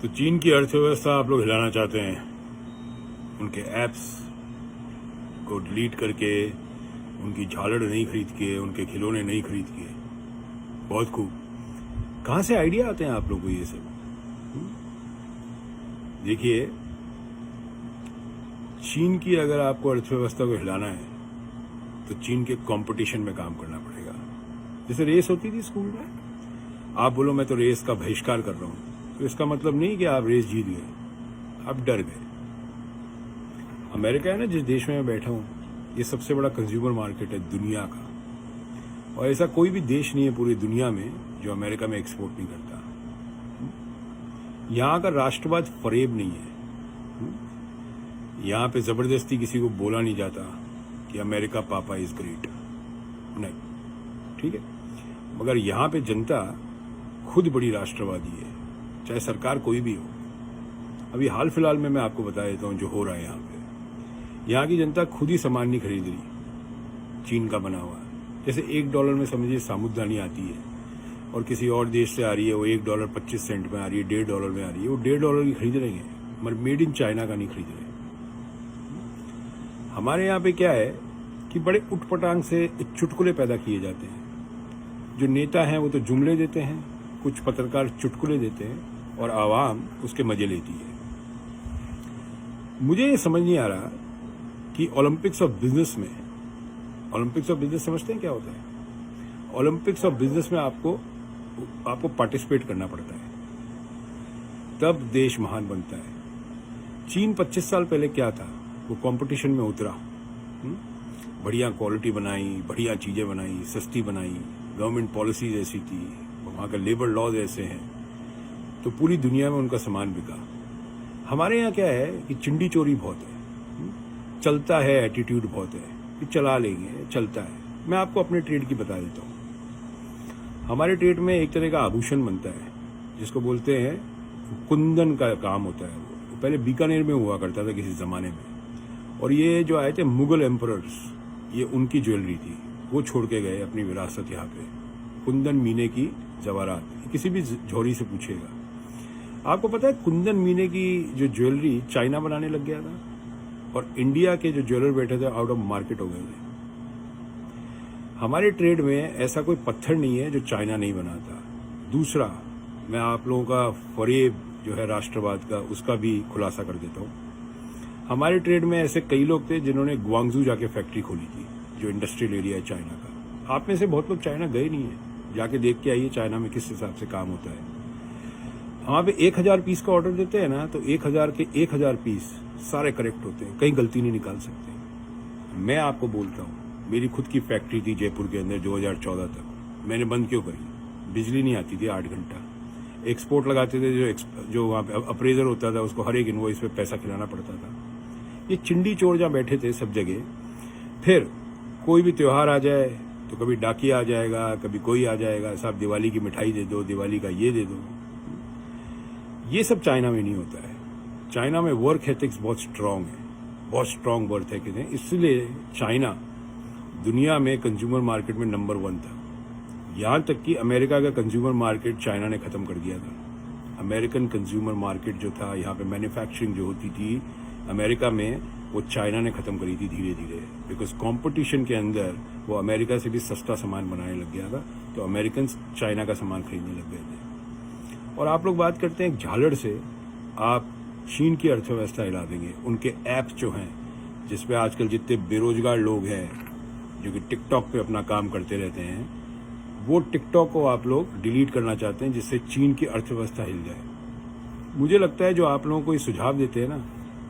तो चीन की अर्थव्यवस्था आप लोग हिलाना चाहते हैं, उनके ऐप्स को डिलीट करके, उनकी झालड़ नहीं खरीद के, उनके खिलौने नहीं खरीद के। बहुत खूब। कहाँ से आइडिया आते हैं आप लोगों को ये सब? देखिए, चीन की अगर आपको अर्थव्यवस्था को हिलाना है तो चीन के कंपटीशन में काम करना पड़ेगा। जैसे रेस होती थी स्कूल में, आप बोलो मैं तो रेस का बहिष्कार कर रहा हूं, तो इसका मतलब नहीं कि आप रेस जीत गए, आप डर गए। अमेरिका है ना, जिस देश में मैं बैठा हूं, ये सबसे बड़ा कंज्यूमर मार्केट है दुनिया का, और ऐसा कोई भी देश नहीं है पूरी दुनिया में जो अमेरिका में एक्सपोर्ट नहीं करता। यहां का राष्ट्रवाद फरेब नहीं है। यहां पे जबरदस्ती किसी को बोला नहीं जाता कि अमेरिका पापा इज ग्रेट, नहीं, ठीक है। मगर यहां पे जनता खुद बड़ी राष्ट्रवादी है, चाहे सरकार कोई भी हो। अभी हाल फिलहाल में मैं आपको बता देता हूं जो हो रहा है यहां पे। यहां की जनता खुद ही सामान नहीं खरीद रही चीन का बना हुआ। जैसे $1 में समझिए साबुदानी आती है और किसी और देश से आ रही है, वो $1.25 में आ रही है, $1.5 में आ रही है, वो $1.5 की खरीद रहे हैं, मगर मेड इन चाइना का नहीं खरीद रहे। हमारे यहाँ पे क्या है कि बड़े उटपटांग से चुटकुले पैदा किए जाते हैं। जो नेता हैं वो तो जुमले देते हैं, कुछ पत्रकार चुटकुले देते हैं और आवाम उसके मजे लेती है। मुझे ये समझ नहीं आ रहा कि ओलंपिक्स ऑफ बिजनेस में, ओलंपिक्स ऑफ बिजनेस समझते हैं क्या होता है? ओलंपिक्स ऑफ बिजनेस में आपको पार्टिसिपेट करना पड़ता है, तब देश महान बनता है। चीन 25 साल पहले क्या था, वो कंपटीशन में उतरा, बढ़िया क्वालिटी बनाई, बढ़िया चीजें बनाई, सस्ती बनाई, गवर्नमेंट पॉलिसीज ऐसी थी, वहां का लेबर लॉज ऐसे हैं, तो पूरी दुनिया में उनका सामान बिका। हमारे यहाँ क्या है कि चिंडी चोरी बहुत है, चलता है, एटीट्यूड बहुत है कि चला लेंगे, चलता है। मैं आपको अपने ट्रेड की बता देता हूँ। हमारे ट्रेड में एक तरह का आभूषण बनता है जिसको बोलते हैं कुंदन का काम होता है। वो पहले बीकानेर में हुआ करता था किसी जमाने में, और ये जो आए थे मुगल एम्परर्स, ये उनकी ज्वेलरी थी, वो छोड़ के गए अपनी विरासत यहाँ पे। कुंदन मीने की जवाहरात, किसी भी झोरी से पूछेगा। आपको पता है कुंदन मीने की जो ज्वेलरी चाइना बनाने लग गया था, और इंडिया के जो ज्वेलर बैठे थे आउट ऑफ मार्केट हो गए थे। हमारे ट्रेड में ऐसा कोई पत्थर नहीं है जो चाइना नहीं बनाता। दूसरा, मैं आप लोगों का फरेब जो है राष्ट्रवाद का, उसका भी खुलासा कर देता हूँ। हमारे ट्रेड में ऐसे कई लोग थे जिन्होंने ग्वांगजू जाके फैक्ट्री खोली थी, जो इंडस्ट्रियल एरिया है चाइना का। आप में से बहुत लोग चाइना गए नहीं है, जाके देख के आइए चाइना में किस हिसाब से काम होता है। वहां पे 1000 पीस का ऑर्डर देते हैं ना, तो 1000 के 1000 पीस सारे करेक्ट होते हैं, कहीं गलती नहीं निकाल सकते। मैं आपको बोलता हूँ, मेरी खुद की फैक्ट्री थी जयपुर के अंदर 2014 तक। मैंने बंद क्यों करी? बिजली नहीं आती थी 8 घंटा। एक्सपोर्ट लगाते थे, जो वहाँ पे अप्रेजर होता था उसको हर एक इनवॉइस पे पैसा खिलाना पड़ता था। ये चिंडी चोर जहाँ बैठे थे सब जगह। फिर कोई भी त्योहार आ जाए तो कभी डाकिया आ जाएगा, कभी कोई आ जाएगा, साहब दिवाली की मिठाई दे दो, दिवाली का ये दे दो। ये सब चाइना में नहीं होता है। चाइना में वर्क एथिक्स बहुत स्ट्रांग है, बहुत स्ट्रांग वर्क एथिक्स है। इसलिए चाइना दुनिया में कंज्यूमर मार्केट में नंबर 1 था। यहां तक कि अमेरिका का कंज्यूमर मार्केट चाइना ने खत्म कर दिया था। अमेरिकन कंज्यूमर मार्केट जो था, यहाँ पे मैन्युफैक्चरिंग जो होती थी अमेरिका में, वो चाइना ने खत्म करी थी धीरे धीरे। बिकॉज कंपटीशन के अंदर वो अमेरिका से भी सस्ता सामान बनाने लग गया था, तो अमेरिकन चाइना का सामान खरीदने लग गए थे। और आप लोग बात करते हैं झालड़ से आप चीन की अर्थव्यवस्था हिला देंगे। उनके ऐप्स जो हैं, जिसपे आजकल जितने बेरोजगार लोग हैं जो कि टिकटॉक पे अपना काम करते रहते हैं, वो टिकटॉक को आप लोग डिलीट करना चाहते हैं, जिससे चीन की अर्थव्यवस्था हिल जाए। मुझे लगता है जो आप लोगों को ये सुझाव देते हैं ना,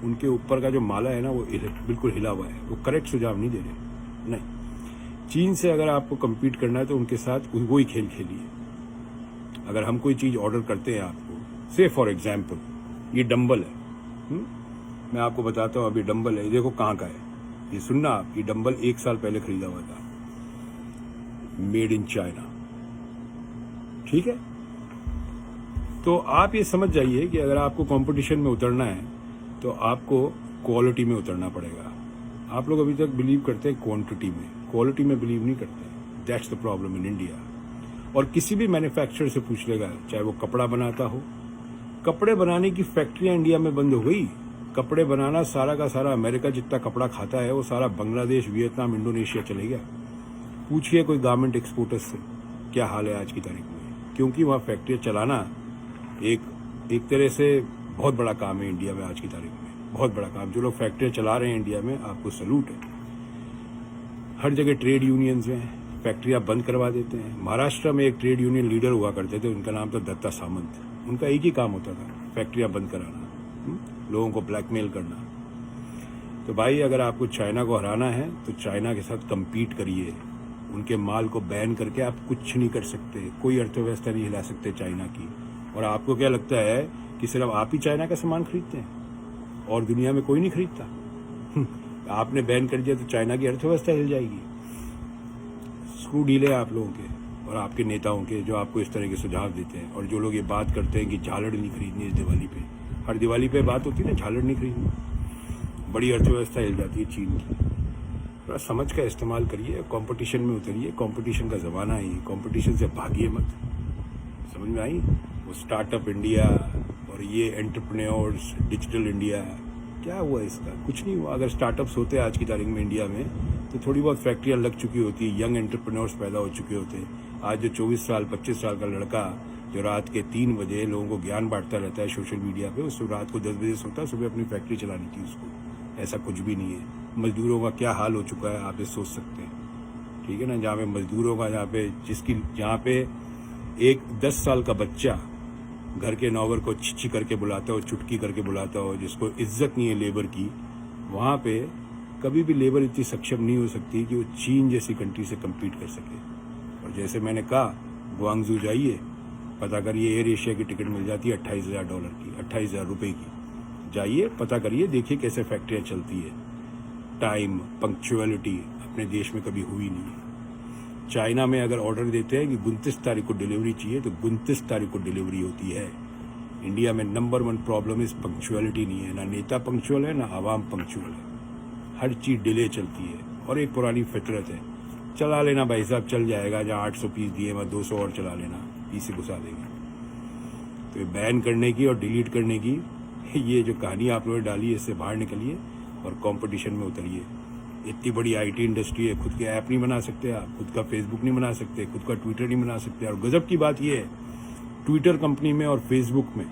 उनके ऊपर का जो माला है ना, वो बिल्कुल हिला हुआ है। वो करेक्ट सुझाव नहीं दे रहे। नहीं, चीन से अगर आपको कम्पीट करना है तो उनके साथ वही खेल खेलिए। अगर हम कोई चीज ऑर्डर करते हैं आपको, से फॉर एग्जाम्पल ये डंबल है, मैं आपको बताता हूँ, अभी डंबल है, देखो कहाँ का है, ये सुनना आप, ये डंबल 1 साल पहले खरीदा हुआ था, मेड इन चाइना, ठीक है। तो आप ये समझ जाइए कि अगर आपको कंपटीशन में उतरना है तो आपको क्वालिटी में उतरना पड़ेगा। आप लोग अभी तक बिलीव करते हैं क्वांटिटी में, क्वालिटी में बिलीव नहीं करते। That's the problem in India. और किसी भी मैन्युफैक्चरर से पूछ लेगा, चाहे वो कपड़ा बनाता हो, कपड़े बनाने की फैक्ट्रियां इंडिया में बंद हो गई। कपड़े बनाना सारा का सारा अमेरिका जितना कपड़ा खाता है वो सारा बांग्लादेश, वियतनाम, इंडोनेशिया चले गया। पूछिए कोई गारमेंट एक्सपोर्टर्स से क्या हाल है आज की तारीख में, क्योंकि वहाँ फैक्ट्रियाँ चलाना एक तरह से बहुत बड़ा काम है इंडिया में आज की तारीख में, बहुत बड़ा काम। जो लोग फैक्ट्रियाँ चला रहे हैं इंडिया में, आपको सलूट है। हर जगह ट्रेड यूनियंस हैं, फैक्ट्रियाँ बंद करवा देते हैं। महाराष्ट्र में एक ट्रेड यूनियन लीडर हुआ करते थे, उनका नाम था दत्ता सामंत। उनका एक ही काम होता था, फैक्ट्रियाँ बंद कराना, लोगों को ब्लैकमेल करना। तो भाई अगर आपको चाइना को हराना है तो चाइना के साथ कम्पीट करिए। उनके माल को बैन करके आप कुछ नहीं कर सकते, कोई अर्थव्यवस्था नहीं हिला सकते चाइना की। और आपको क्या लगता है कि सिर्फ आप ही चाइना का सामान खरीदते हैं और दुनिया में कोई नहीं खरीदता? आपने बैन कर दिया तो चाइना की अर्थव्यवस्था हिल जाएगी। स्क्रू ढीले आप लोगों के और आपके नेताओं के, जो आपको इस तरह के सुझाव देते हैं। और जो लोग ये बात करते हैं कि झालड़ नहीं खरीदनी इस दिवाली पे, हर दिवाली पे बात होती है ना, झालड़ नहीं खरीदनी, बड़ी अर्थव्यवस्था हिल जाती है चीन की। थोड़ा समझ का इस्तेमाल करिए, कंपटीशन में उतरिए। कंपटीशन का ज़माना है, कंपटीशन से भागिए मत। समझ में आई? वो स्टार्टअप इंडिया और ये एंटरप्रेन्योर्स, डिजिटल इंडिया, क्या हुआ इसका? कुछ नहीं हुआ। अगर स्टार्टअप्स होते आज की तारीख में इंडिया में तो थोड़ी बहुत फैक्ट्रियाँ लग चुकी होती, यंग एंटरप्रेन्योर्स पैदा हो चुके होते। आज जो 24 साल 25 साल का लड़का जो रात के 3 बजे लोगों को ज्ञान बांटता रहता है सोशल मीडिया पे, उसको रात को 10 बजे सोता है, सुबह अपनी फैक्ट्री चलानी थी उसको। ऐसा कुछ भी नहीं है। मजदूरों का क्या हाल हो चुका है आप ये सोच सकते हैं, ठीक है ना? जहाँ पे मजदूरों का, जहाँ पे एक 10 साल का बच्चा घर के नौकर को छिछी करके बुलाता हो, चुटकी करके बुलाता हो, जिसको इज्जत नहीं है लेबर की, वहाँ पे कभी भी लेबर इतनी सक्षम नहीं हो सकती कि वो चीन जैसी कंट्री से कम्पीट कर सके। और जैसे मैंने कहा, ग्वांगजू जाइए, पता करिए एयर एशिया की टिकट मिल जाती है $28,000 की, $28,000 की। जाइए, पता करिए, देखिए कैसे फैक्ट्रियाँ चलती है। टाइम, पंक्चुअलिटी अपने देश में कभी हुई नहीं है। चाइना में अगर ऑर्डर देते हैं कि 29 तारीख को डिलीवरी चाहिए तो 29 तारीख को डिलीवरी होती है। इंडिया में नंबर 1 प्रॉब्लम इस पंक्चुअलिटी नहीं है। ना नेता पंक्चुअल है, ना आवाम पंक्चुअल है। हर चीज़ डिले चलती है और एक पुरानी फितरत है, चला लेना भाई साहब, चल जाएगा। जहाँ 800 पीस दिए मैं 200 और चला लेना, पीस घुसा देंगे। तो ये बैन करने की और डिलीट करने की ये जो कहानी आप लोगों ने डाली है, इससे बाहर निकलिए और कंपटीशन में उतरिए। इतनी बड़ी आईटी इंडस्ट्री है, खुद के ऐप नहीं बना सकते आप, खुद का फेसबुक नहीं बना सकते, खुद का ट्विटर नहीं बना सकते। और गजब की बात यह है, ट्विटर कंपनी में और फेसबुक में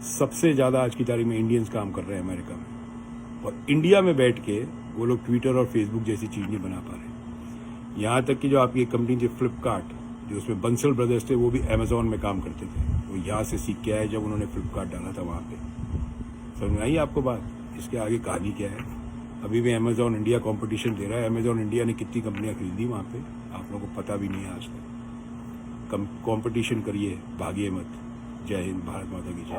सबसे ज़्यादा आज की तारीख में इंडियंस काम कर रहे हैं अमेरिका में। और इंडिया में बैठ के वो लोग ट्विटर और फेसबुक जैसी चीज़ नहीं बना पा रहे। यहाँ तक कि जो आपकी कंपनी थी फ्लिपकार्ट, जो उसमें बंसल ब्रदर्स थे, वो भी अमेजोन में काम करते थे। वो यहाँ से सीख के आए जब उन्होंने फ्लिपकार्ट डाला था वहाँ पे। समझ में आई आपको बात? इसके आगे कहानी क्या है? अभी भी अमेजोन इंडिया कंपटीशन दे रहा है। अमेजोन इंडिया ने कितनी कंपनियां खरीदी वहाँ पे, आप लोगों को पता भी नहीं है आज तक। कंपटीशन करिए, भागिए मत। जय हिंद, भारत माता की जय।